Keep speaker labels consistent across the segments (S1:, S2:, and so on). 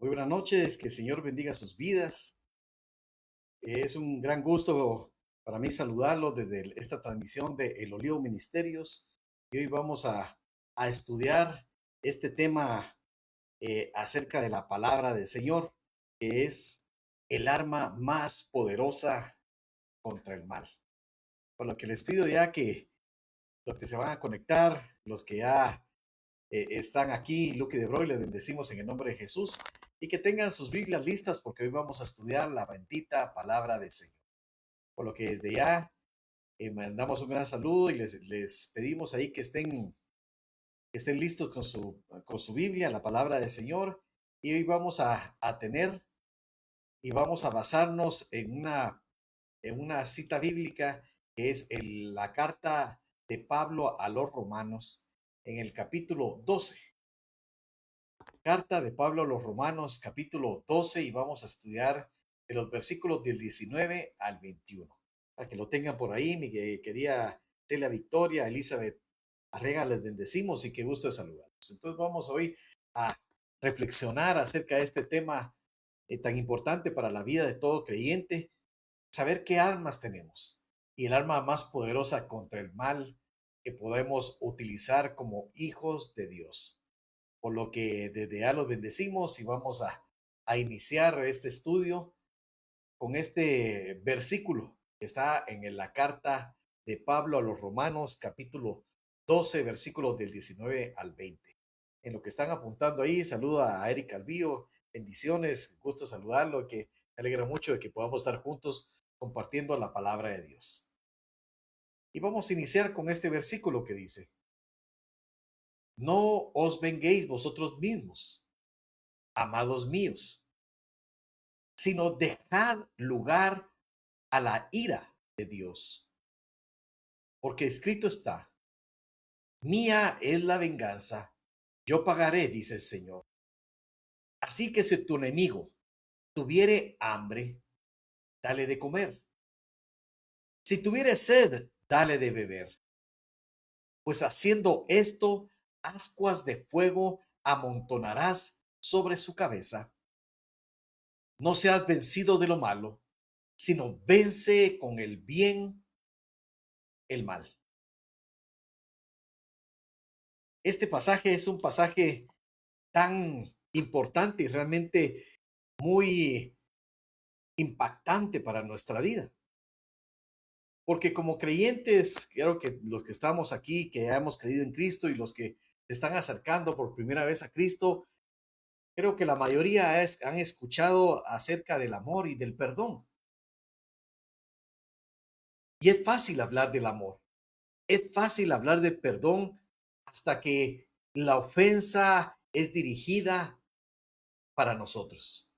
S1: Muy buenas noches, que el Señor bendiga sus vidas. Es un gran gusto para mí saludarlos desde esta transmisión de El Olivo Ministerios. Y hoy vamos a estudiar este tema acerca de la palabra del Señor, que es el arma más poderosa contra el mal. Por lo que les pido ya que los que se van a conectar, los que ya están aquí, Luque de Broy, les bendecimos en el nombre de Jesús y que tengan sus Biblias listas porque hoy vamos a estudiar la bendita palabra del Señor. Por lo que desde ya mandamos un gran saludo y les pedimos ahí que estén listos con su Biblia, la palabra del Señor. Y hoy vamos a tener y vamos a basarnos en una cita bíblica que es la carta de Pablo a los Romanos en el capítulo 12. Carta de Pablo a los Romanos, capítulo 12, y vamos a estudiar de los versículos del 19 al 21. Para que lo tengan por ahí, mi querida Celia Victoria, Elizabeth Arrega, les bendecimos y qué gusto de saludarlos. Entonces vamos hoy a reflexionar acerca de este tema tan importante para la vida de todo creyente, saber qué armas tenemos y el arma más poderosa contra el mal que podemos utilizar como hijos de Dios. Por lo que desde ya los bendecimos y vamos a iniciar este estudio con este versículo que está en la carta de Pablo a los Romanos, capítulo 12, versículos del 19 al 20. En lo que están apuntando ahí, saludo a Eric Alvío, bendiciones, gusto saludarlo, que me alegra mucho de que podamos estar juntos compartiendo la palabra de Dios. Y vamos a iniciar con este versículo que dice: No os venguéis vosotros mismos, amados míos, sino dejad lugar a la ira de Dios. Porque escrito está: mía es la venganza, yo pagaré, dice el Señor. Así que si tu enemigo tuviere hambre, dale de comer. Si tuviere sed, dale de beber. Pues haciendo esto, ascuas de fuego amontonarás sobre su cabeza. No seas vencido de lo malo, sino vence con el bien el mal. Este pasaje es un pasaje tan importante y realmente muy impactante para nuestra vida. Porque como creyentes, creo que los que estamos aquí, que ya hemos creído en Cristo y los que se están acercando por primera vez a Cristo, creo que la mayoría han escuchado acerca del amor y del perdón. Y es fácil hablar del amor, es fácil hablar del perdón hasta que la ofensa es dirigida para nosotros.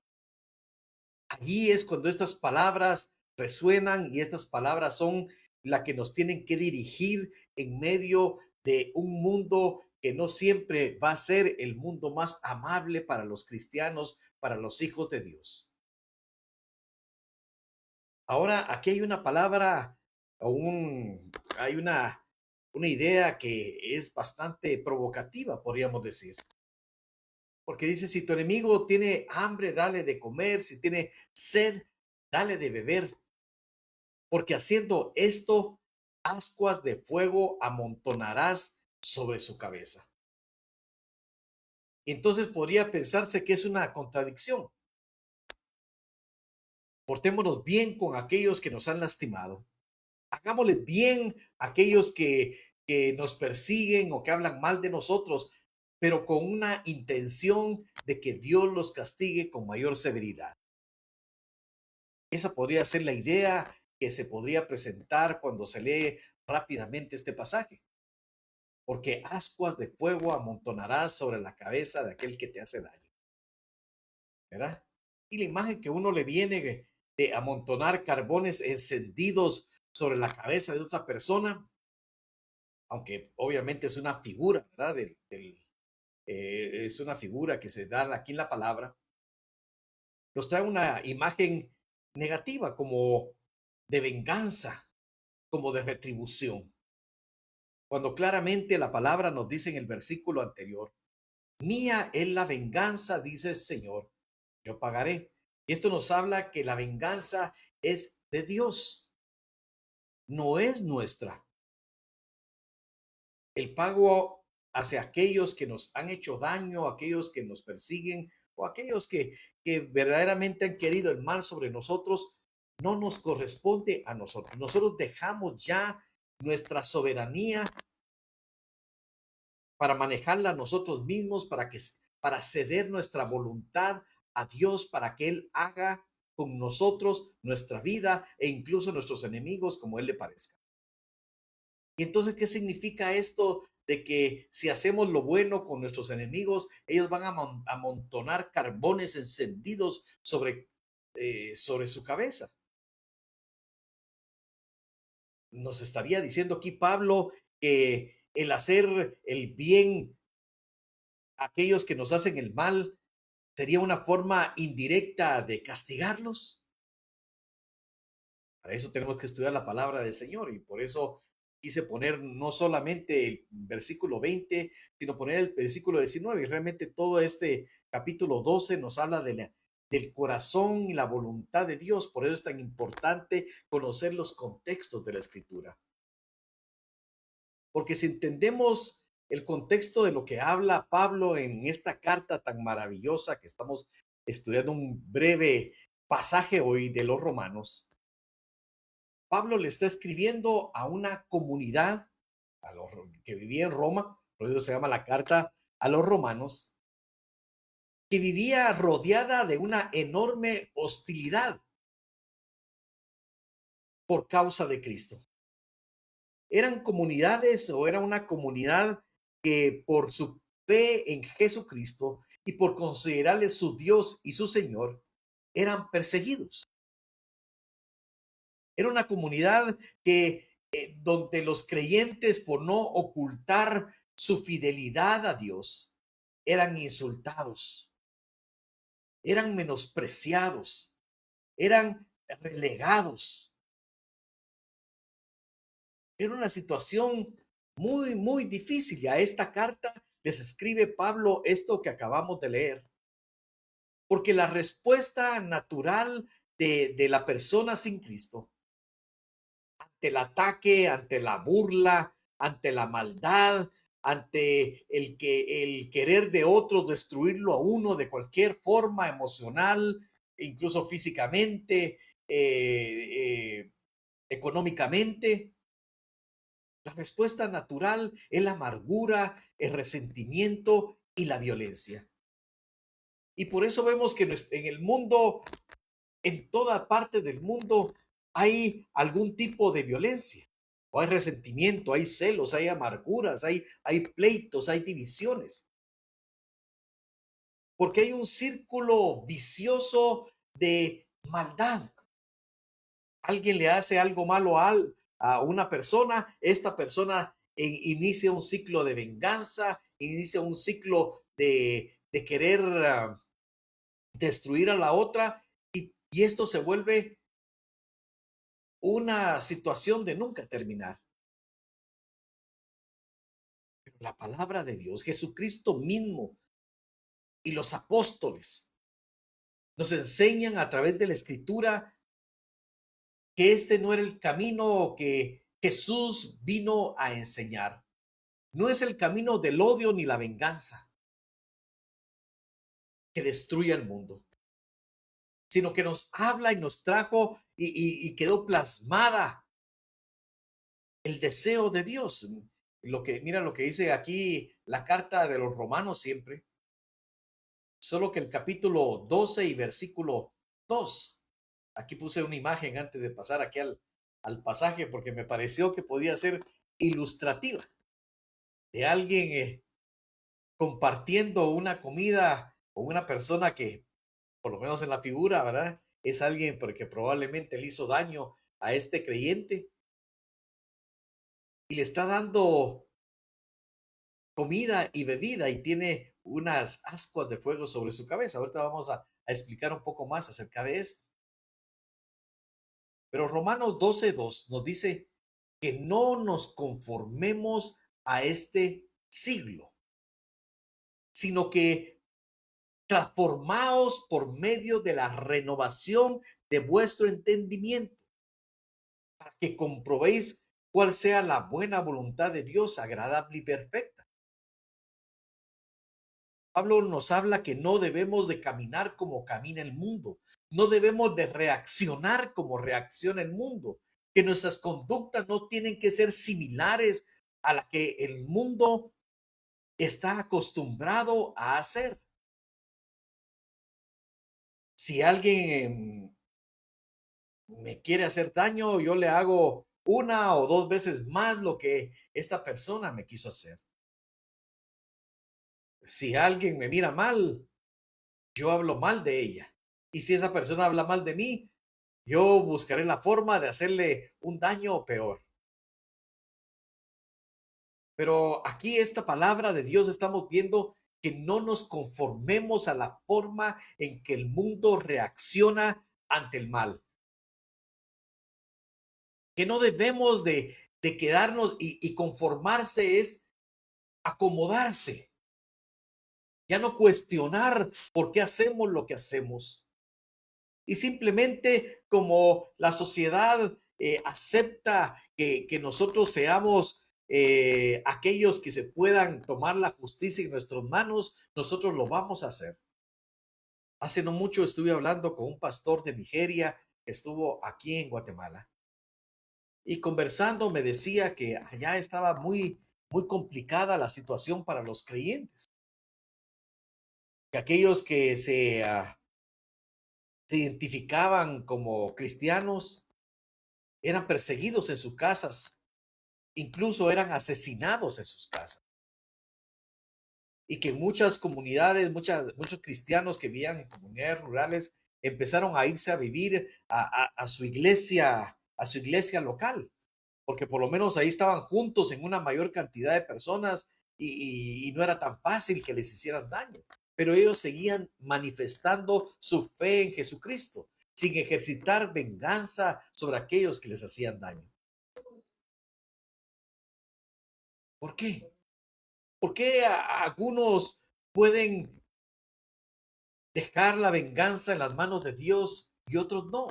S1: Allí es cuando estas palabras resuenan y estas palabras son las que nos tienen que dirigir en medio de un mundo que no siempre va a ser el mundo más amable para los cristianos, para los hijos de Dios. Ahora, aquí hay una palabra o hay una idea que es bastante provocativa, podríamos decir. Porque dice, si tu enemigo tiene hambre, dale de comer, si tiene sed, dale de beber, porque haciendo esto, ascuas de fuego amontonarás sobre su cabeza. Y entonces podría pensarse que es una contradicción. Portémonos bien con aquellos que nos han lastimado. Hagámosle bien a aquellos que nos persiguen o que hablan mal de nosotros, pero con una intención de que Dios los castigue con mayor severidad. Esa podría ser la idea que se podría presentar cuando se lee rápidamente este pasaje. Porque ascuas de fuego amontonarás sobre la cabeza de aquel que te hace daño, ¿verdad? Y la imagen que uno le viene de amontonar carbones encendidos sobre la cabeza de otra persona, aunque obviamente es una figura, ¿verdad? Es una figura que se da aquí en la palabra, nos trae una imagen negativa, como de venganza, como de retribución. Cuando claramente la palabra nos dice en el versículo anterior: mía es la venganza, dice el Señor, yo pagaré. Y esto nos habla que la venganza es de Dios, no es nuestra. El pago hacia aquellos que nos han hecho daño, aquellos que nos persiguen o aquellos que verdaderamente han querido el mal sobre nosotros, no nos corresponde a nosotros. Nosotros dejamos ya nuestra soberanía para manejarla nosotros mismos, para ceder nuestra voluntad a Dios, para que Él haga con nosotros nuestra vida e incluso nuestros enemigos como Él le parezca. Y entonces, ¿qué significa esto de que si hacemos lo bueno con nuestros enemigos, ellos van a amontonar carbones encendidos sobre su cabeza? Nos estaría diciendo aquí Pablo que el hacer el bien a aquellos que nos hacen el mal sería una forma indirecta de castigarlos. Para eso tenemos que estudiar la palabra del Señor y por eso quise poner no solamente el versículo 20, sino poner el versículo 19. Y realmente todo este capítulo 12 nos habla del corazón y la voluntad de Dios. Por eso es tan importante conocer los contextos de la escritura. Porque si entendemos el contexto de lo que habla Pablo en esta carta tan maravillosa que estamos estudiando un breve pasaje hoy de los Romanos, Pablo le está escribiendo a una comunidad que vivía en Roma, por eso se llama la carta a los romanos, que vivía rodeada de una enorme hostilidad por causa de Cristo. Eran comunidades o era una comunidad que por su fe en Jesucristo y por considerarle su Dios y su Señor, eran perseguidos. Era una comunidad que donde los creyentes, por no ocultar su fidelidad a Dios, eran insultados, eran menospreciados, eran relegados. Era una situación muy, muy difícil. Y a esta carta les escribe Pablo esto que acabamos de leer. Porque la respuesta natural de la persona sin Cristo ante el ataque, ante la burla, ante la maldad, ante el querer de otros destruirlo a uno de cualquier forma emocional, incluso físicamente, económicamente. La respuesta natural es la amargura, el resentimiento y la violencia. Y por eso vemos que en el mundo, en toda parte del mundo, hay algún tipo de violencia. O hay resentimiento, hay celos, hay amarguras, hay pleitos, hay divisiones. Porque hay un círculo vicioso de maldad. Alguien le hace algo malo a una persona, esta persona inicia un ciclo de venganza, inicia un ciclo de querer destruir a la otra y esto se vuelve una situación de nunca terminar. Pero la palabra de Dios, Jesucristo mismo y los apóstoles nos enseñan a través de la escritura que este no era el camino que Jesús vino a enseñar. No es el camino del odio ni la venganza que destruye al mundo, sino que nos habla y nos trajo y quedó plasmada el deseo de Dios. Mira lo que dice aquí la carta de los Romanos siempre, solo que el capítulo 12 y versículo 2. Aquí puse una imagen antes de pasar aquí al pasaje porque me pareció que podía ser ilustrativa de alguien compartiendo una comida con una persona que, por lo menos en la figura, ¿verdad? Es alguien porque probablemente le hizo daño a este creyente y le está dando comida y bebida y tiene unas ascuas de fuego sobre su cabeza. Ahorita vamos a explicar un poco más acerca de esto. Pero Romanos 12:2 nos dice que no nos conformemos a este siglo, sino que transformaos por medio de la renovación de vuestro entendimiento, para que comprobéis cuál sea la buena voluntad de Dios, agradable y perfecta. Pablo nos habla que no debemos de caminar como camina el mundo, no debemos de reaccionar como reacciona el mundo, que nuestras conductas no tienen que ser similares a la que el mundo está acostumbrado a hacer. Si alguien me quiere hacer daño, yo le hago una o dos veces más lo que esta persona me quiso hacer. Si alguien me mira mal, yo hablo mal de ella. Y si esa persona habla mal de mí, yo buscaré la forma de hacerle un daño peor. Pero aquí esta palabra de Dios estamos viendo que no nos conformemos a la forma en que el mundo reacciona ante el mal. Que no debemos de quedarnos y conformarse es acomodarse, ya no cuestionar por qué hacemos lo que hacemos. Y simplemente como la sociedad acepta que nosotros seamos aquellos que se puedan tomar la justicia en nuestras manos, nosotros lo vamos a hacer. Hace no mucho estuve hablando con un pastor de Nigeria que estuvo aquí en Guatemala y conversando me decía que allá estaba muy complicada la situación para los creyentes, que aquellos que se identificaban como cristianos eran perseguidos en sus casas, incluso eran asesinados en sus casas. Y que muchas comunidades, muchos cristianos que vivían en comunidades rurales empezaron a irse a vivir a su iglesia local, porque por lo menos ahí estaban juntos en una mayor cantidad de personas y no era tan fácil que les hicieran daño. Pero ellos seguían manifestando su fe en Jesucristo, sin ejercitar venganza sobre aquellos que les hacían daño. ¿Por qué? ¿Por qué algunos pueden dejar la venganza en las manos de Dios y otros no?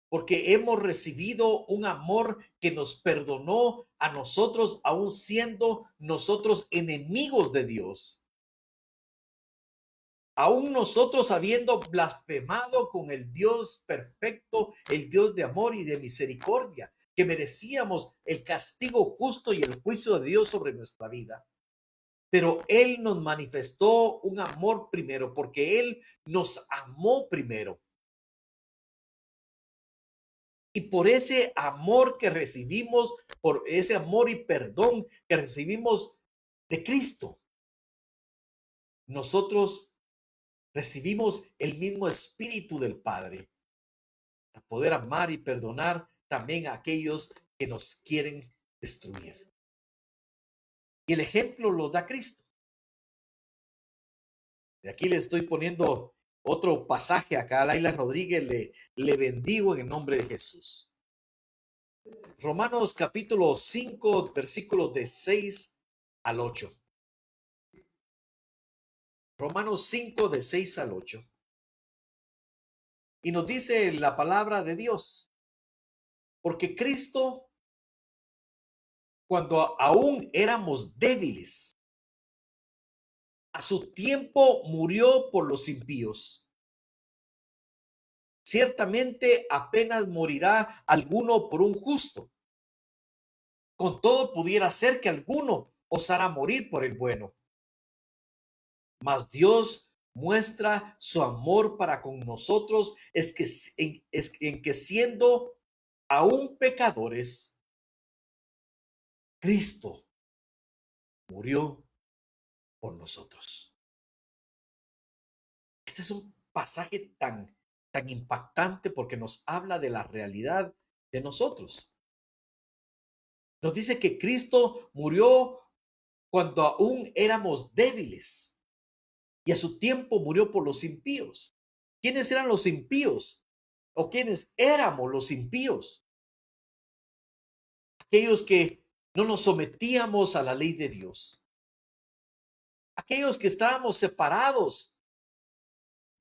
S1: Porque hemos recibido un amor que nos perdonó a nosotros, aun siendo nosotros enemigos de Dios. Aún nosotros habiendo blasfemado con el Dios perfecto, el Dios de amor y de misericordia, que merecíamos el castigo justo y el juicio de Dios sobre nuestra vida. Pero Él nos manifestó un amor primero, porque Él nos amó primero. Y por ese amor que recibimos, por ese amor y perdón que recibimos de Cristo, nosotros recibimos el mismo espíritu del Padre para poder amar y perdonar también a aquellos que nos quieren destruir. Y el ejemplo lo da Cristo. De aquí le estoy poniendo otro pasaje acá a Laila Rodríguez, le bendigo en el nombre de Jesús. Romanos capítulo 5, versículos de 6 al 8. Romanos 5 de 6 al 8. Y nos dice la palabra de Dios, porque Cristo, cuando aún éramos débiles, a su tiempo murió por los impíos. Ciertamente apenas morirá alguno por un justo. Con todo pudiera ser que alguno osara morir por el bueno. Mas Dios muestra su amor para con nosotros en que siendo aún pecadores, Cristo murió por nosotros. Este es un pasaje tan impactante porque nos habla de la realidad de nosotros. Nos dice que Cristo murió cuando aún éramos débiles y a su tiempo murió por los impíos. ¿Quiénes eran los impíos? ¿O quiénes éramos los impíos? Aquellos que no nos sometíamos a la ley de Dios. Aquellos que estábamos separados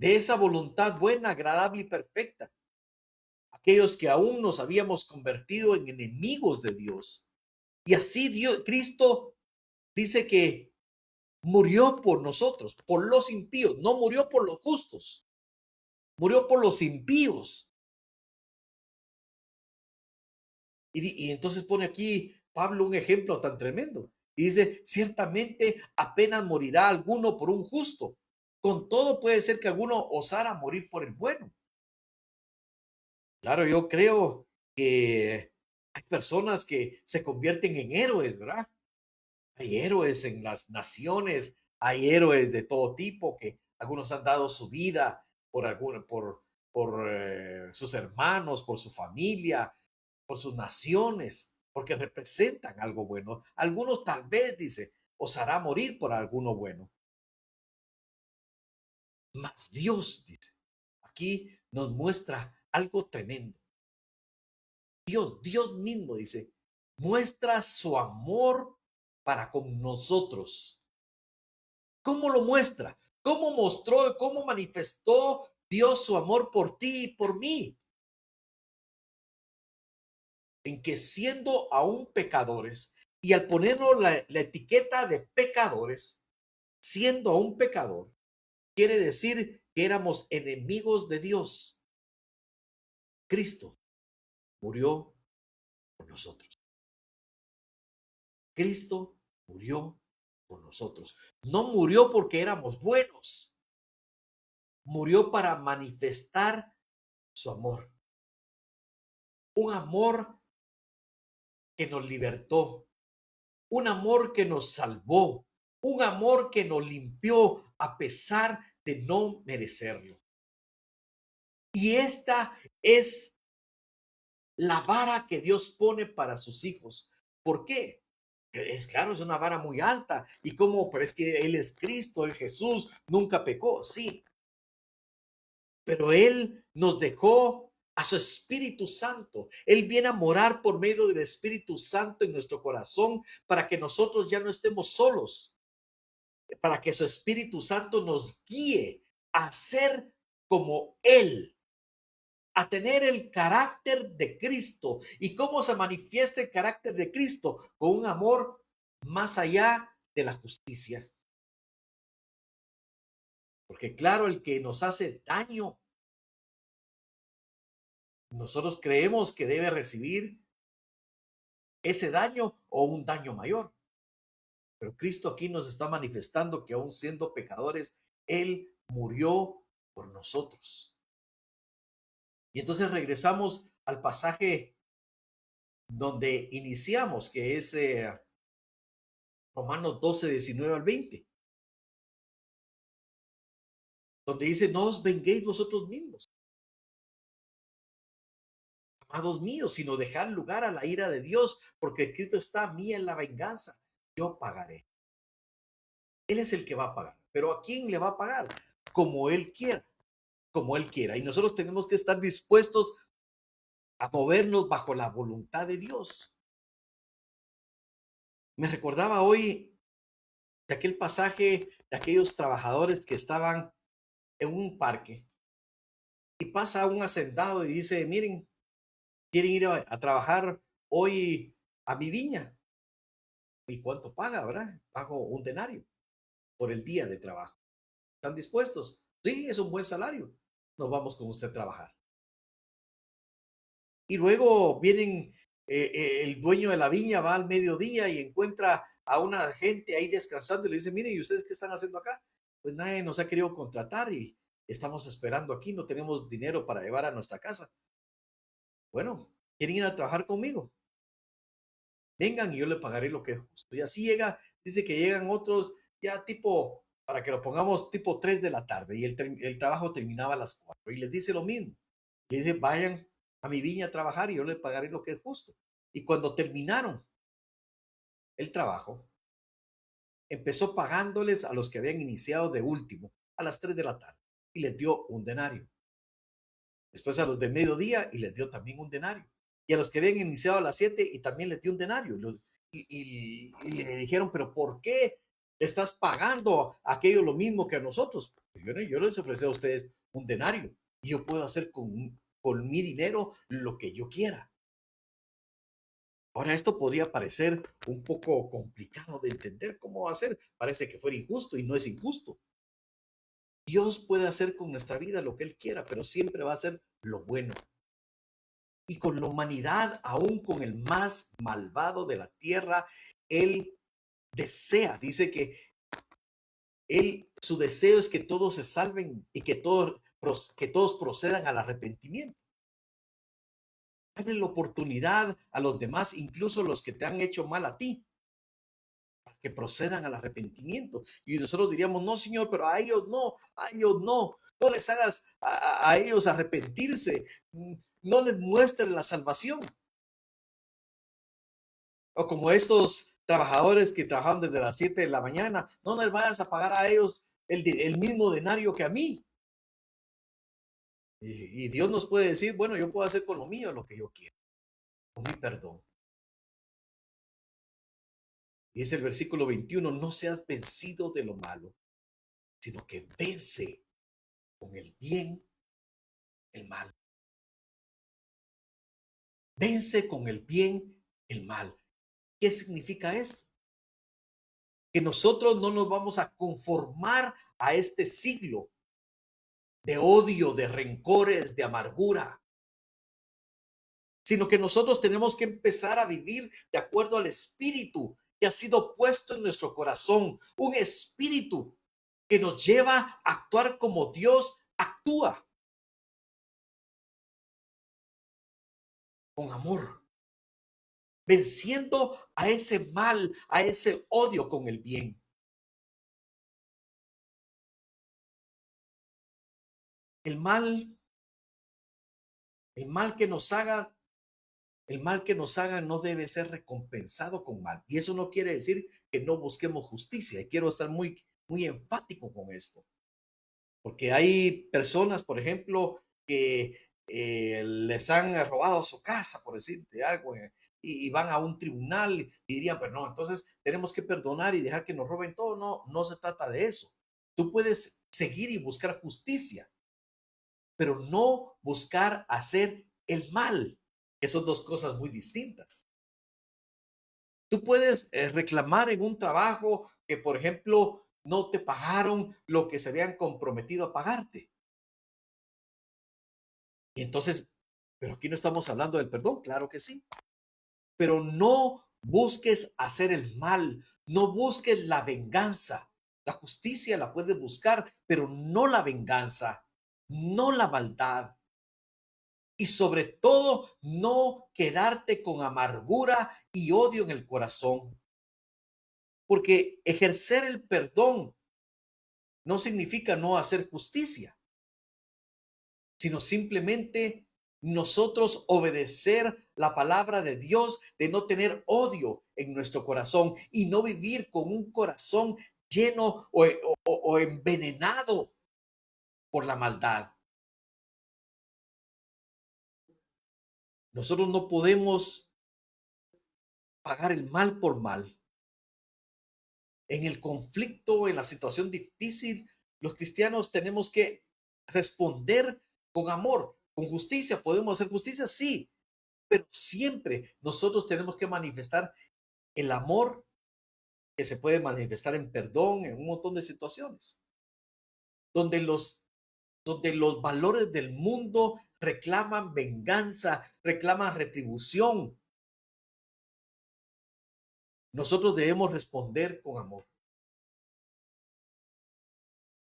S1: de esa voluntad buena, agradable y perfecta. Aquellos que aún nos habíamos convertido en enemigos de Dios. Y así Dios, Cristo dice que murió por nosotros, por los impíos, no murió por los justos, murió por los impíos. Y entonces pone aquí Pablo un ejemplo tan tremendo. Y dice, ciertamente apenas morirá alguno por un justo. Con todo puede ser que alguno osara morir por el bueno. Claro, yo creo que hay personas que se convierten en héroes, ¿verdad? Hay héroes en las naciones, hay héroes de todo tipo que algunos han dado su vida por sus hermanos, por su familia, por sus naciones, porque representan algo bueno. Algunos tal vez, dice, os hará morir por alguno bueno. Mas Dios, dice, aquí nos muestra algo tremendo. Dios mismo, dice, muestra su amor para con nosotros. ¿Cómo lo muestra? ¿Cómo mostró, cómo manifestó Dios su amor por ti y por mí? En que siendo aún pecadores, y al ponernos la etiqueta de pecadores, siendo aún pecador, quiere decir que éramos enemigos de Dios. Cristo murió por nosotros. Cristo murió por nosotros. No murió porque éramos buenos. Murió para manifestar su amor. Un amor que nos libertó, un amor que nos salvó, un amor que nos limpió a pesar de no merecerlo. Y esta es la vara que Dios pone para sus hijos. ¿Por qué? Es claro, es una vara muy alta. ¿Y cómo? Pero es que Él es Cristo, el Jesús, nunca pecó, sí. Pero Él nos dejó a su Espíritu Santo. Él viene a morar por medio del Espíritu Santo en nuestro corazón para que nosotros ya no estemos solos, para que su Espíritu Santo nos guíe a ser como Él, a tener el carácter de Cristo. ¿Y cómo se manifiesta el carácter de Cristo? Con un amor más allá de la justicia. Porque claro, el que nos hace daño, nosotros creemos que debe recibir ese daño o un daño mayor. Pero Cristo aquí nos está manifestando que aún siendo pecadores, Él murió por nosotros. Y entonces regresamos al pasaje donde iniciamos, que es Romanos 12, 19 al 20, donde dice, no os venguéis vosotros mismos, amados míos, sino dejad lugar a la ira de Dios, porque escrito está, mía en la venganza, yo pagaré. Él es el que va a pagar, pero ¿a quién le va a pagar? Como Él quiera, como Él quiera. Y nosotros tenemos que estar dispuestos a movernos bajo la voluntad de Dios. Me recordaba hoy de aquel pasaje de aquellos trabajadores que estaban en un parque y pasa un hacendado y dice, miren, quieren ir a trabajar hoy a mi viña. ¿Y cuánto paga, verdad? Pago un denario por el día de trabajo. ¿Están dispuestos? Sí, es un buen salario. Nos vamos con usted a trabajar. Y luego vienen, el dueño de la viña va al mediodía y encuentra a una gente ahí descansando y le dice, miren, ¿y ustedes qué están haciendo acá? Pues nadie nos ha querido contratar y estamos esperando aquí, no tenemos dinero para llevar a nuestra casa. Bueno, ¿quieren ir a trabajar conmigo? Vengan y yo le pagaré lo que es justo. Y así llega, dice que llegan otros ya tipo, para que lo pongamos tipo 3 de la tarde y el trabajo terminaba a las 4 y les dice lo mismo. Le dice, vayan a mi viña a trabajar y yo le pagaré lo que es justo. Y cuando terminaron el trabajo, empezó pagándoles a los que habían iniciado de último a las 3 de la tarde y les dio un denario. Después a los de mediodía y les dio también un denario. Y a los que habían iniciado a las 7 y también les dio un denario. Y le dijeron, pero ¿por qué estás pagando a aquello lo mismo que a nosotros. Yo les ofrecí a ustedes un denario y yo puedo hacer con mi dinero lo que yo quiera. Ahora, esto podría parecer un poco complicado de entender. ¿Cómo va a ser? Parece que fuera injusto y no es injusto. Dios puede hacer con nuestra vida lo que Él quiera, pero siempre va a hacer lo bueno. Y con la humanidad, aún con el más malvado de la tierra, Él desea, dice que su deseo es que todos se salven y que todos procedan al arrepentimiento. Dale la oportunidad a los demás, incluso los que te han hecho mal a ti, para que procedan al arrepentimiento. Y nosotros diríamos, no, Señor, pero a ellos no les hagas a ellos arrepentirse, no les muestres la salvación. O como estos trabajadores que trabajaban desde las 7 de la mañana, no les vayas a pagar a ellos el mismo denario que a mí. Y Dios nos puede decir, bueno, yo puedo hacer con lo mío lo que yo quiero, con mi perdón. Y es el versículo 21, no seas vencido de lo malo, sino que vence con el bien el mal. Vence con el bien el mal. ¿Qué significa eso? Que nosotros no nos vamos a conformar a este siglo de odio, de rencores, de amargura, sino que nosotros tenemos que empezar a vivir de acuerdo al espíritu que ha sido puesto en nuestro corazón, un espíritu que nos lleva a actuar como Dios actúa, con amor, venciendo a ese mal, a ese odio con el bien. El mal, el mal que nos haga El mal que nos hagan no debe ser recompensado con mal. Y eso no quiere decir que no busquemos justicia. Y quiero estar muy enfático con esto. Porque hay personas, por ejemplo, que les han robado su casa, por decirte algo, y van a un tribunal y dirían, pero no, entonces tenemos que perdonar y dejar que nos roben todo. No, no se trata de eso. Tú puedes seguir y buscar justicia, pero no buscar hacer el mal, que son dos cosas muy distintas. Tú puedes reclamar en un trabajo que, por ejemplo, no te pagaron lo que se habían comprometido a pagarte. Y entonces, pero aquí no estamos hablando del perdón, claro que sí. Pero no busques hacer el mal, no busques la venganza. La justicia la puedes buscar, pero no la venganza, no la maldad. Y sobre todo, no quedarte con amargura y odio en el corazón. Porque ejercer el perdón no significa no hacer justicia, sino simplemente nosotros obedecer la palabra de Dios, de no tener odio en nuestro corazón y no vivir con un corazón lleno o envenenado por la maldad. Nosotros no podemos pagar el mal por mal. En el conflicto, en la situación difícil, los cristianos tenemos que responder con amor, con justicia. ¿Podemos hacer justicia? Sí, pero siempre nosotros tenemos que manifestar el amor que se puede manifestar en perdón, en un montón de situaciones, donde los valores del mundo reclaman venganza, reclaman retribución. Nosotros debemos responder con amor.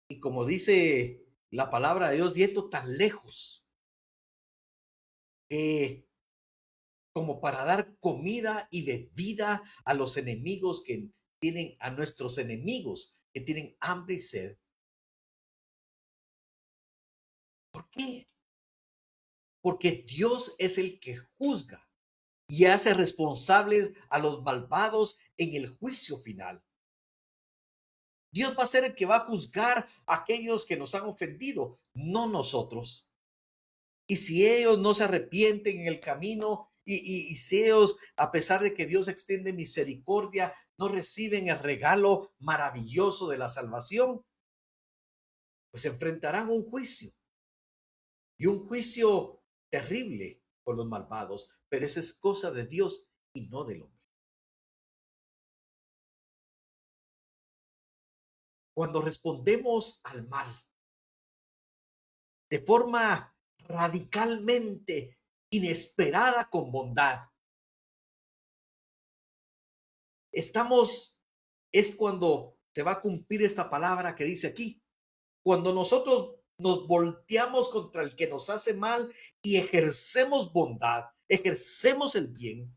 S1: Y como dice la palabra de Dios, yendo tan lejos, como para dar comida y bebida a los enemigos que tienen, a nuestros enemigos que tienen hambre y sed. ¿Por qué? Porque Dios es el que juzga y hace responsables a los malvados en el juicio final. Dios va a ser el que va a juzgar a aquellos que nos han ofendido, no nosotros. Y si ellos no se arrepienten en el camino y si ellos, a pesar de que Dios extiende misericordia, no reciben el regalo maravilloso de la salvación, pues enfrentarán un juicio y un juicio terrible por los malvados, pero esa es cosa de Dios y no del hombre. Cuando respondemos al mal de forma radicalmente inesperada con bondad, es cuando se va a cumplir esta palabra que dice aquí. Cuando nosotros nos volteamos contra el que nos hace mal y ejercemos bondad, ejercemos el bien,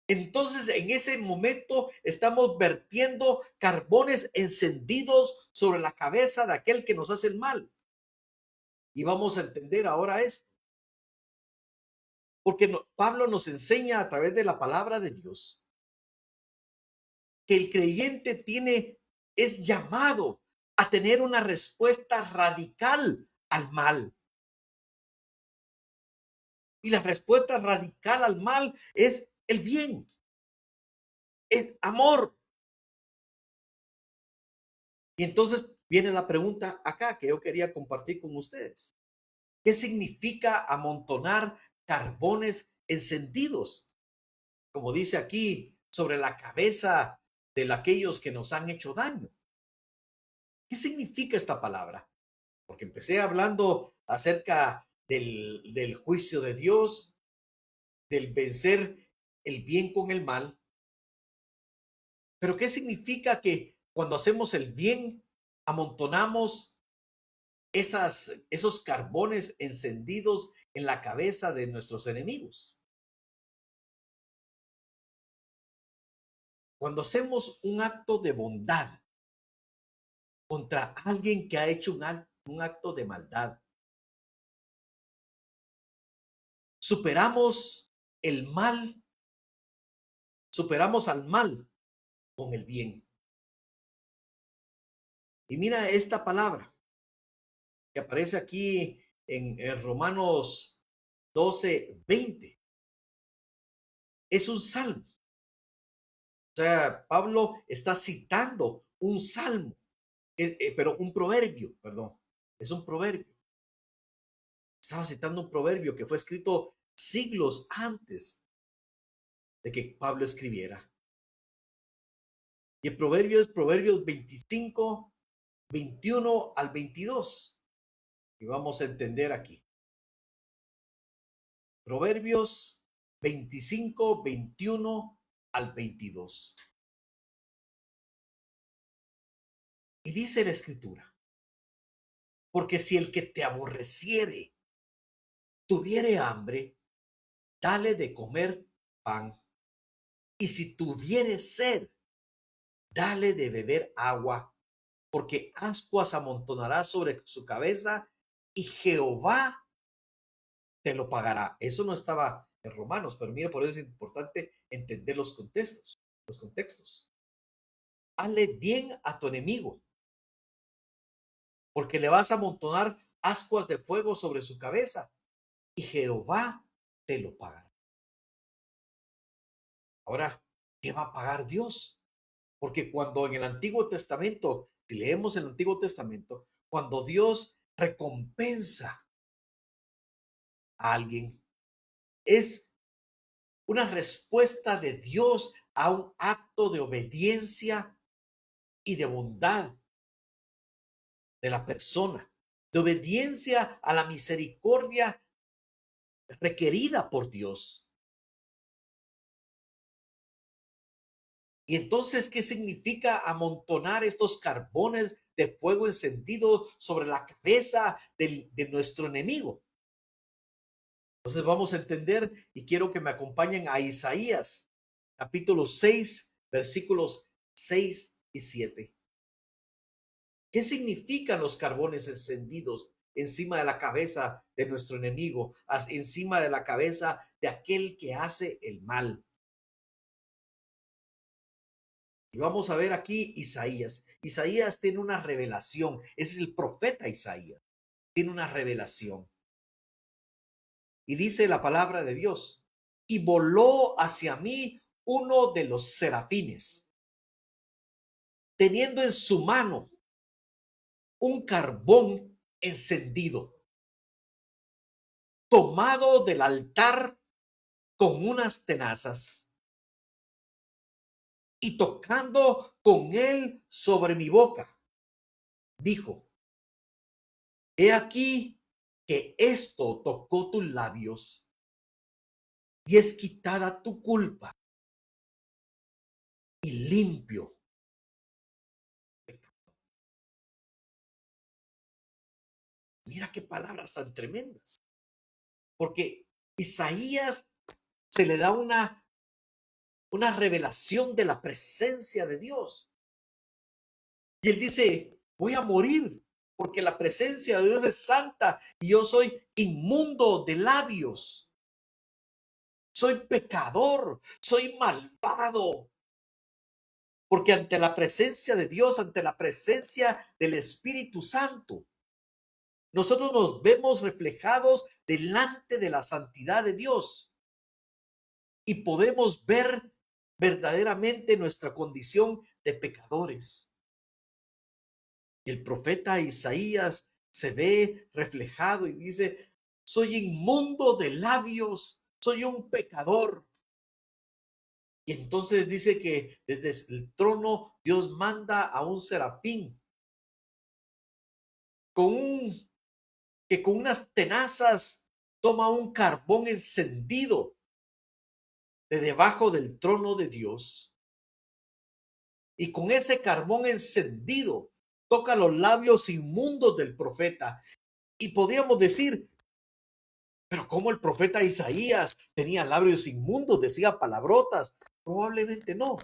S1: entonces en ese momento estamos vertiendo carbones encendidos sobre la cabeza de aquel que nos hace el mal. Y vamos a entender ahora esto, porque Pablo nos enseña a través de la palabra de Dios que el creyente es llamado a tener una respuesta radical al mal. Y la respuesta radical al mal es el bien, es amor. Y entonces viene la pregunta acá que yo quería compartir con ustedes. ¿Qué significa amontonar carbones encendidos? Como dice aquí, sobre la cabeza de aquellos que nos han hecho daño. ¿Qué significa esta palabra? Porque empecé hablando acerca del juicio de Dios, del vencer el bien con el mal. Pero ¿qué significa que cuando hacemos el bien, amontonamos esos carbones encendidos en la cabeza de nuestros enemigos? Cuando hacemos un acto de bondad contra alguien que ha hecho un acto de maldad, superamos el mal, superamos al mal con el bien. Y mira esta palabra que aparece aquí en Romanos 12:20. Es un salmo. O sea, Pablo está citando un salmo, pero un proverbio, perdón. Es un proverbio. Estaba citando un proverbio que fue escrito siglos antes de que Pablo escribiera. Y el proverbio es Proverbios 25, 21 al 22. Y vamos a entender aquí. Proverbios 25, 21 al 22. Y dice la escritura, porque si el que te aborreciere tuviere hambre, dale de comer pan. Y si tuviere sed, dale de beber agua, porque ascuas amontonará sobre su cabeza y Jehová te lo pagará. Eso no estaba en Romanos, pero mire, por eso es importante entender los contextos. Los contextos. Hazle bien a tu enemigo, porque le vas a amontonar ascuas de fuego sobre su cabeza y Jehová te lo pagará. Ahora, ¿qué va a pagar Dios? Porque cuando en el Antiguo Testamento, si leemos el Antiguo Testamento, cuando Dios recompensa a alguien, es una respuesta de Dios a un acto de obediencia y de bondad de la persona, de obediencia a la misericordia requerida por Dios. Y entonces, ¿qué significa amontonar estos carbones de fuego encendido sobre la cabeza de nuestro enemigo? Entonces vamos a entender y quiero que me acompañen a Isaías, capítulo 6, versículos 6 y 7. ¿Qué significan los carbones encendidos encima de la cabeza de nuestro enemigo, encima de la cabeza de aquel que hace el mal? Y vamos a ver aquí Isaías. Isaías tiene una revelación. Es el profeta Isaías. Tiene una revelación. Y dice la palabra de Dios. y voló hacia mí uno de los serafines, teniendo en su mano un carbón encendido, tomado del altar con unas tenazas, y tocando con él sobre mi boca, dijo: He aquí que esto tocó tus labios, y es quitada tu culpa, y limpio. Mira qué palabras tan tremendas, porque Isaías se le da una revelación de la presencia de Dios. Y él dice: voy a morir porque la presencia de Dios es santa y yo soy inmundo de labios. Soy pecador, soy malvado. Porque ante la presencia de Dios, ante la presencia del Espíritu Santo, nosotros nos vemos reflejados delante de la santidad de Dios y podemos ver verdaderamente nuestra condición de pecadores. El profeta Isaías se ve reflejado y dice: soy inmundo de labios, soy un pecador. Y entonces dice que desde el trono Dios manda a un serafín que con unas tenazas toma un carbón encendido de debajo del trono de Dios, y con ese carbón encendido toca los labios inmundos del profeta. Y podríamos decir: pero ¿cómo el profeta Isaías tenía labios inmundos, decía palabrotas? Probablemente no.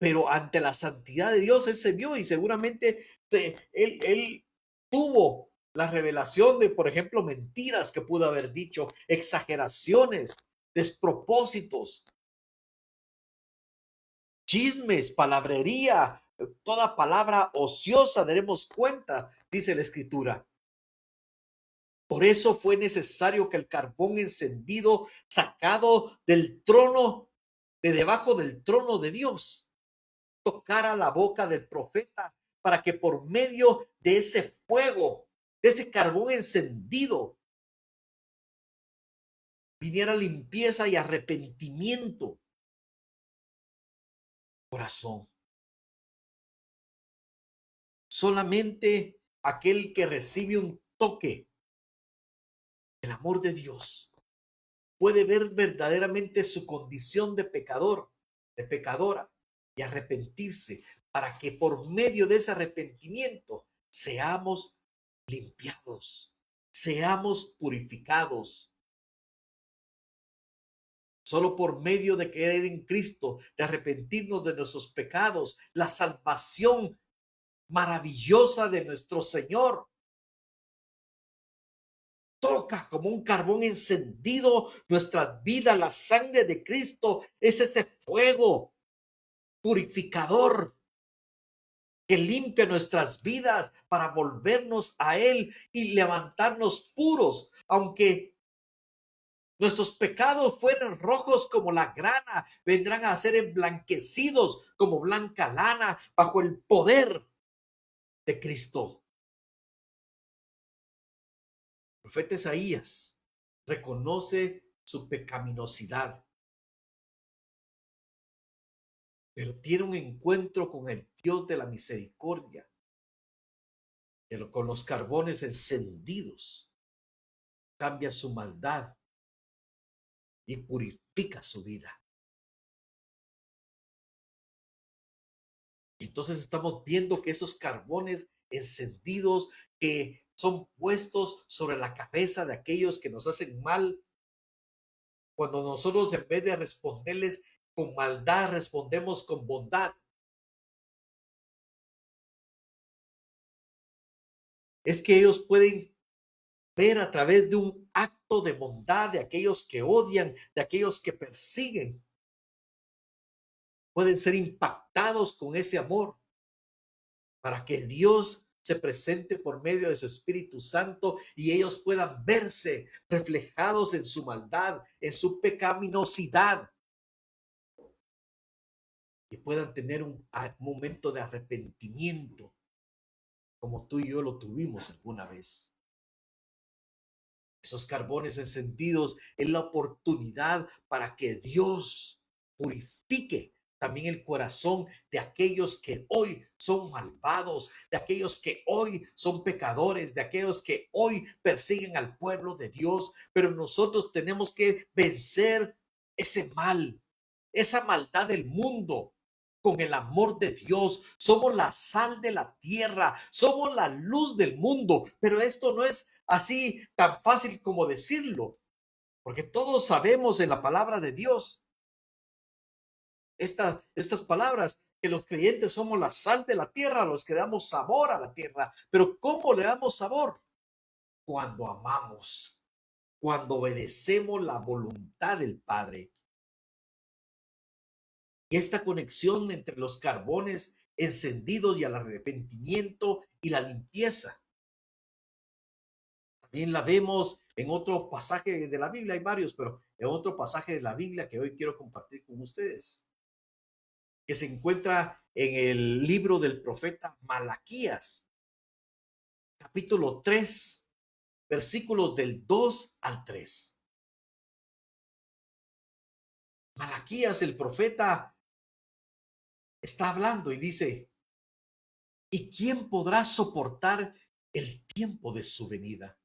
S1: Pero ante la santidad de Dios, él se vio y seguramente él tuvo la revelación de, por ejemplo, mentiras que pudo haber dicho, exageraciones, despropósitos, chismes, palabrería, toda palabra ociosa, daremos cuenta, dice la Escritura. Por eso fue necesario que el carbón encendido, sacado del trono, de debajo del trono de Dios, tocara la boca del profeta, para que por medio de ese fuego, de ese carbón encendido, viniera limpieza y arrepentimiento. Corazón. Solamente aquel que recibe un toque del amor de Dios puede ver verdaderamente su condición de pecador, de pecadora, y arrepentirse, para que por medio de ese arrepentimiento seamos limpiados, seamos purificados. Solo por medio de creer en Cristo, de arrepentirnos de nuestros pecados, la salvación maravillosa de nuestro Señor toca como un carbón encendido nuestras vidas. La sangre de Cristo es ese fuego purificador que limpia nuestras vidas para volvernos a Él y levantarnos puros, aunque nuestros pecados fueran rojos como la grana, vendrán a ser emblanquecidos como blanca lana bajo el poder de Cristo. El profeta Isaías reconoce su pecaminosidad, pero tiene un encuentro con el Dios de la misericordia, pero con los carbones encendidos cambia su maldad y purifica su vida. Entonces estamos viendo que esos carbones encendidos que son puestos sobre la cabeza de aquellos que nos hacen mal, cuando nosotros en vez de responderles con maldad, respondemos con bondad, es que ellos pueden ver a través de un acto de bondad de aquellos que odian, de aquellos que persiguen. Pueden ser impactados con ese amor para que Dios se presente por medio de su Espíritu Santo y ellos puedan verse reflejados en su maldad, en su pecaminosidad y puedan tener un momento de arrepentimiento como tú y yo lo tuvimos alguna vez. Esos carbones encendidos es la oportunidad para que Dios purifique también el corazón de aquellos que hoy son malvados, de aquellos que hoy son pecadores, de aquellos que hoy persiguen al pueblo de Dios. Pero nosotros tenemos que vencer ese mal, esa maldad del mundo con el amor de Dios. Somos la sal de la tierra, somos la luz del mundo, pero esto no es así tan fácil como decirlo, porque todos sabemos en la palabra de Dios estas palabras, que los creyentes somos la sal de la tierra, los que damos sabor a la tierra. Pero ¿cómo le damos sabor? Cuando amamos, cuando obedecemos la voluntad del Padre. Y esta conexión entre los carbones encendidos y el arrepentimiento y la limpieza. También la vemos en otro pasaje de la Biblia, hay varios, pero en otro pasaje de la Biblia que hoy quiero compartir con ustedes, que se encuentra en el libro del profeta Malaquías, capítulo 3, versículos del 2 al 3. Malaquías, el profeta, está hablando y dice: ¿y quién podrá soportar el tiempo de su venida?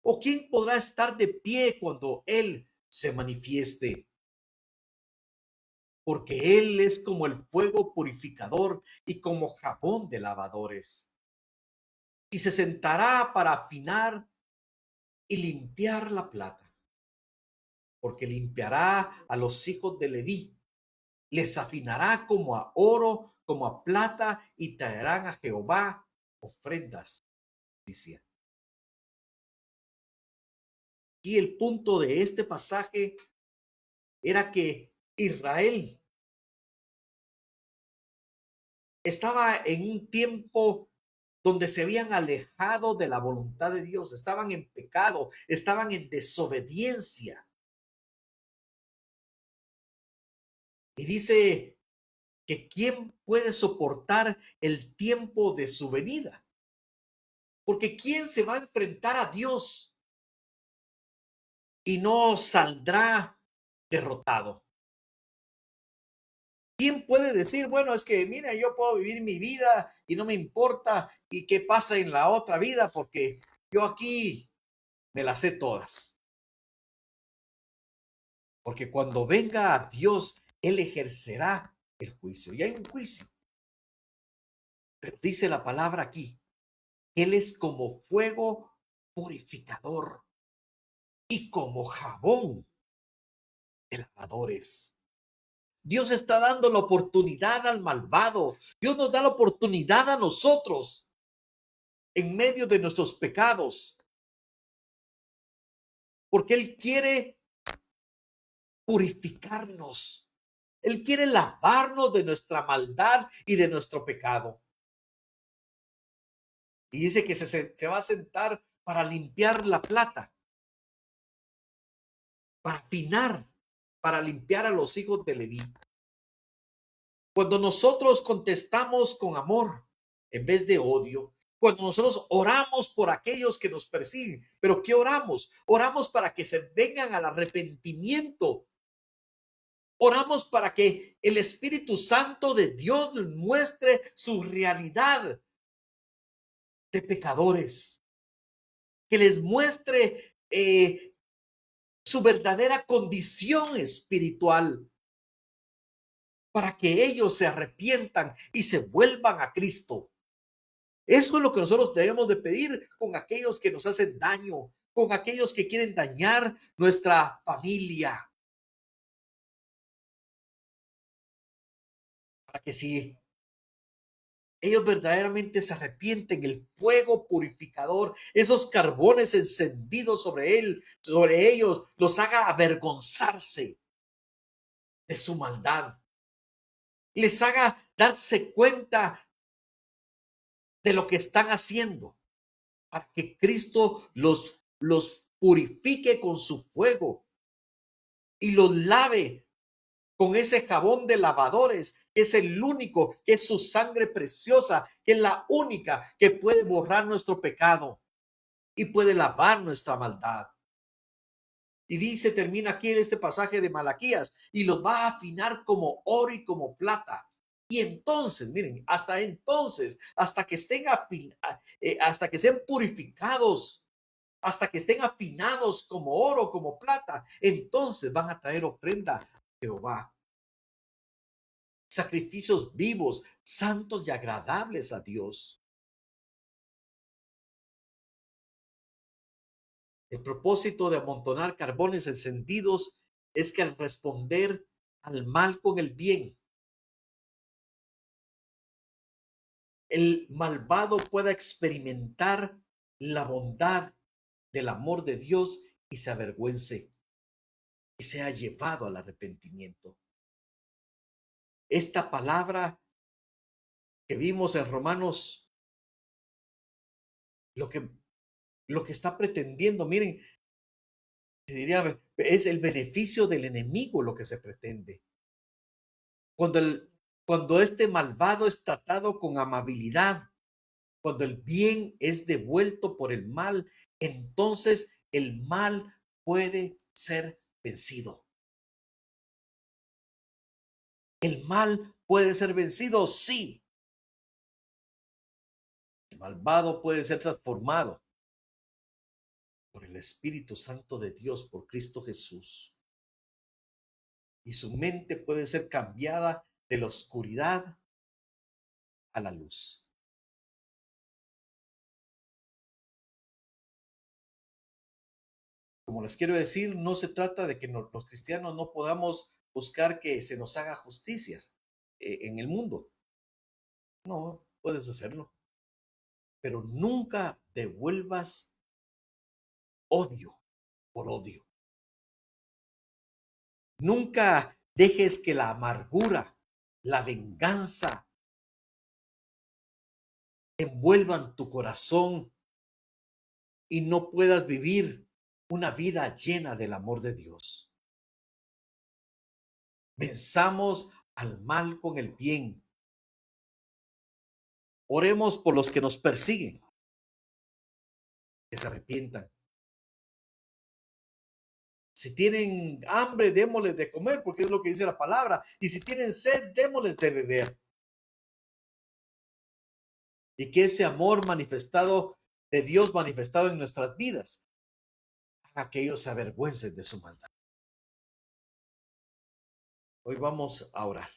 S1: ¿O quién podrá estar de pie cuando Él se manifieste? Porque Él es como el fuego purificador y como jabón de lavadores. Y se sentará para afinar y limpiar la plata, porque limpiará a los hijos de Leví, les afinará como a oro, como a plata, y traerán a Jehová ofrendas de justicia. Y el punto de este pasaje era que Israel estaba en un tiempo donde se habían alejado de la voluntad de Dios, estaban en pecado, estaban en desobediencia. Y dice que quién puede soportar el tiempo de su venida, porque quién se va a enfrentar a Dios y no saldrá derrotado. ¿Quién puede decir, bueno, es que mira, yo puedo vivir mi vida y no me importa y qué pasa en la otra vida porque yo aquí me las sé todas? Porque cuando venga a Dios, Él ejercerá el juicio. Y hay un juicio. Pero dice la palabra aquí, Él es como fuego purificador y como jabón de lavadores. Dios está dando la oportunidad al malvado. Dios nos da la oportunidad a nosotros en medio de nuestros pecados. Porque Él quiere purificarnos. Él quiere lavarnos de nuestra maldad y de nuestro pecado. Y dice que se va a sentar para limpiar la plata, para afinar, para limpiar a los hijos de Leví. Cuando nosotros contestamos con amor en vez de odio, cuando nosotros oramos por aquellos que nos persiguen, pero ¿qué oramos? Oramos para que se vengan al arrepentimiento. Oramos para que el Espíritu Santo de Dios les muestre su realidad de pecadores, que les muestre su verdadera condición espiritual, para que ellos se arrepientan y se vuelvan a Cristo. Eso es lo que nosotros debemos de pedir con aquellos que nos hacen daño, con aquellos que quieren dañar nuestra familia. Para que si ellos verdaderamente se arrepienten, el fuego purificador, esos carbones encendidos sobre ellos, los haga avergonzarse de su maldad. Les haga darse cuenta de lo que están haciendo, para que Cristo los purifique con su fuego y los lave con ese jabón de lavadores, que es el único, que es su sangre preciosa, que es la única que puede borrar nuestro pecado y puede lavar nuestra maldad. Y dice, termina aquí en este pasaje de Malaquías, y los va a afinar como oro y como plata. Y entonces, miren, hasta entonces, hasta que sean purificados, hasta que estén afinados como oro, como plata, entonces van a traer ofrenda a Jehová. Sacrificios vivos, santos y agradables a Dios. El propósito de amontonar carbones encendidos es que al responder al mal con el bien, el malvado pueda experimentar la bondad del amor de Dios y se avergüence y sea llevado al arrepentimiento. Esta palabra que vimos en Romanos, lo que, lo que está pretendiendo, miren, diría, es el beneficio del enemigo lo que se pretende. Cuando, cuando este malvado es tratado con amabilidad, cuando el bien es devuelto por el mal, entonces el mal puede ser vencido. El mal puede ser vencido, sí. El malvado puede ser transformado por el Espíritu Santo de Dios, por Cristo Jesús. Y su mente puede ser cambiada de la oscuridad a la luz. Como les quiero decir, no se trata de que los cristianos no podamos buscar que se nos haga justicia en el mundo. No, puedes hacerlo, pero nunca devuelvas odio por odio. Nunca dejes que la amargura, la venganza envuelvan tu corazón y no puedas vivir una vida llena del amor de Dios. Venzamos al mal con el bien. Oremos por los que nos persiguen, que se arrepientan. Si tienen hambre, démosles de comer, porque es lo que dice la palabra. Y si tienen sed, démosles de beber. Y que ese amor manifestado de Dios manifestado en nuestras vidas haga que ellos se avergüencen de su maldad. Hoy vamos a orar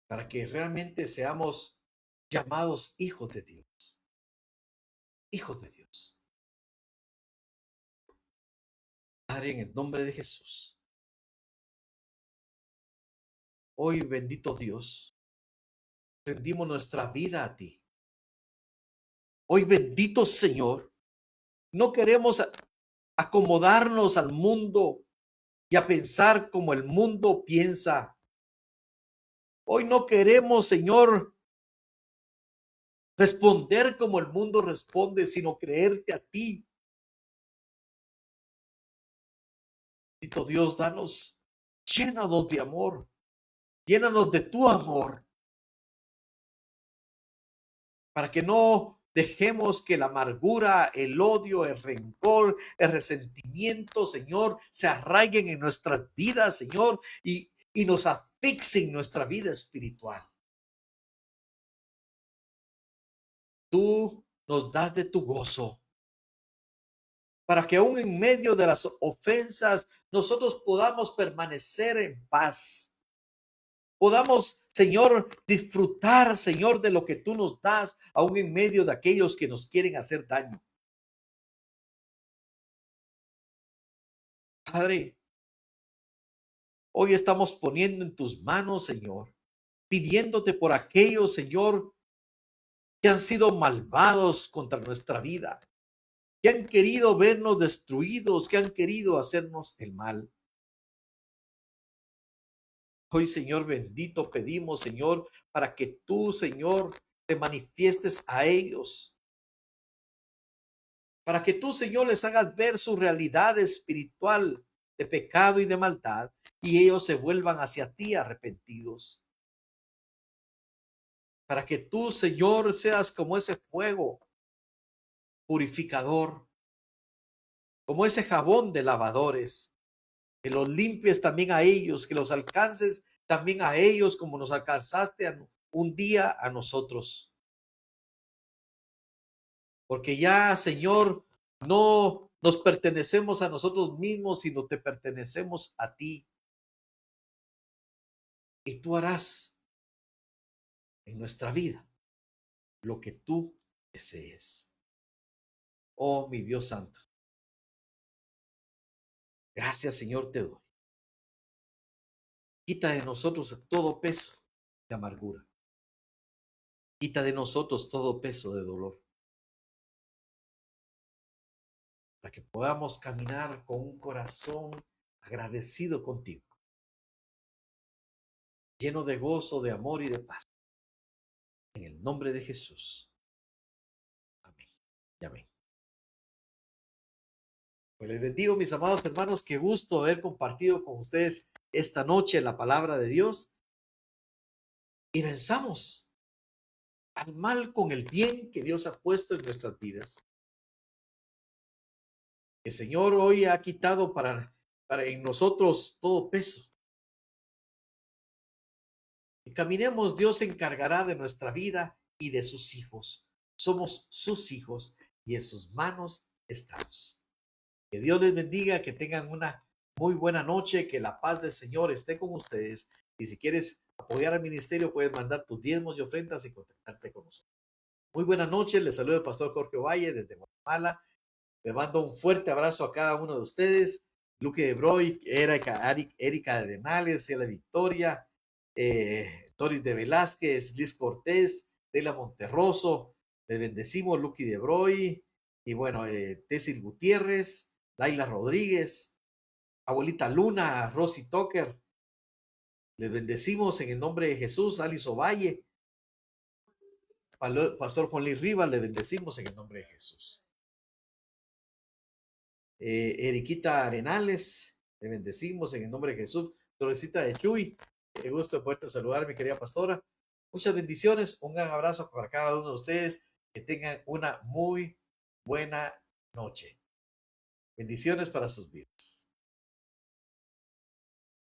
S1: para que realmente seamos llamados hijos de Dios. Hijos de Dios. Padre, en el nombre de Jesús. Hoy, bendito Dios, rendimos nuestra vida a ti. Hoy, bendito Señor, no queremos acomodarnos al mundo y a pensar como el mundo piensa. Hoy no queremos, Señor, responder como el mundo responde, sino creerte a ti. Bendito Dios, llénanos de amor, llénanos de tu amor, para que no dejemos que la amargura, el odio, el rencor, el resentimiento, Señor, se arraiguen en nuestras vidas, Señor, y nos asfixien nuestra vida espiritual. Tú nos das de tu gozo, para que aún en medio de las ofensas nosotros podamos permanecer en paz. Podamos, Señor, disfrutar, Señor, de lo que tú nos das, aún en medio de aquellos que nos quieren hacer daño. Padre, hoy estamos poniendo en tus manos, Señor, pidiéndote por aquellos, Señor, que han sido malvados contra nuestra vida, que han querido vernos destruidos, que han querido hacernos el mal. Hoy, Señor bendito, pedimos, Señor, para que tú, Señor, te manifiestes a ellos, para que tú, Señor, les hagas ver su realidad espiritual de pecado y de maldad, y ellos se vuelvan hacia ti arrepentidos. Para que tú, Señor, seas como ese fuego purificador, como ese jabón de lavadores, que los limpies también a ellos, que los alcances también a ellos como nos alcanzaste un día a nosotros. Porque ya, Señor, no nos pertenecemos a nosotros mismos, sino te pertenecemos a ti. Y tú harás en nuestra vida lo que tú desees. Oh, mi Dios santo. Gracias, Señor, te doy. Quita de nosotros todo peso de amargura. Quita de nosotros todo peso de dolor. Para que podamos caminar con un corazón agradecido contigo, lleno de gozo, de amor y de paz. En el nombre de Jesús. Amén y amén. Pues les bendigo, mis amados hermanos. Qué gusto haber compartido con ustedes esta noche la palabra de Dios. Y venzamos al mal con el bien que Dios ha puesto en nuestras vidas. El Señor hoy ha quitado para en nosotros todo peso. Y caminemos, Dios se encargará de nuestra vida y de sus hijos. Somos sus hijos y en sus manos estamos. Que Dios les bendiga, que tengan una muy buena noche, que la paz del Señor esté con ustedes. Y si quieres apoyar al ministerio, puedes mandar tus diezmos y ofrendas y contactarte con nosotros. Muy buena noche, les saluda el pastor Jorge Valle desde Guatemala. Les mando un fuerte abrazo a cada uno de ustedes. Luque de Broy, Erika Arenales, Ciela Victoria, Doris de Velázquez, Liz Cortés, Dela Monterroso. Les bendecimos, Luque de Broy. Y bueno, Tessil Gutiérrez, Laila Rodríguez, Abuelita Luna, Rosy Tucker. Les bendecimos en el nombre de Jesús, Alice Ovalle, Pastor Juan Luis Rivas, les bendecimos en el nombre de Jesús. Eriquita Arenales, le bendecimos en el nombre de Jesús. Florecita de Chuy, qué gusto poderte saludar, mi querida pastora. Muchas bendiciones, un gran abrazo para cada uno de ustedes. Que tengan una muy buena noche. Bendiciones para sus vidas.